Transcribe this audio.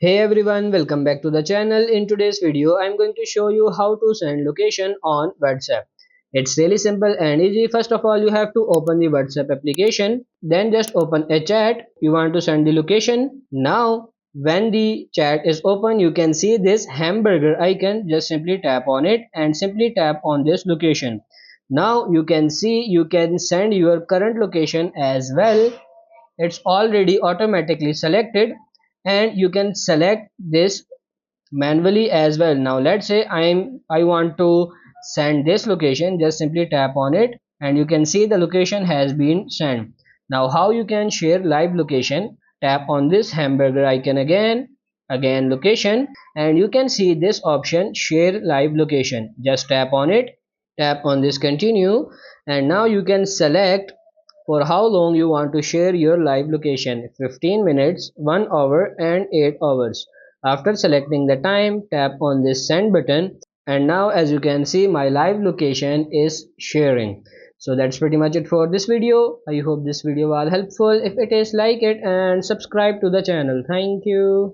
Hey everyone, welcome back to the channel. In today's video, I'm going to show you how to send location on WhatsApp. It's really simple and easy. First of all, you have to open the WhatsApp application. Then just open a chat. You want to send the location. Now, when the chat is open, you can see this hamburger icon. Just simply tap on it and simply tap on this location. Now you can see you can send your current location as well. It's already automatically selected and you can select this manually as well. Now let's say I want to send this location. Just simply tap on it and you can see the location has been sent. Now how you can share live location, tap on this hamburger icon again location, and you can see this option share live location. Just tap on it, tap on this continue, and now you can select for how long you want to share your live location: 15 minutes, 1 hour and 8 hours. After selecting the time, tap on this send button, and now as you can see my live location is sharing. So that's pretty much it for this video. I hope this video was helpful. If it is, like it and subscribe to the channel. Thank you.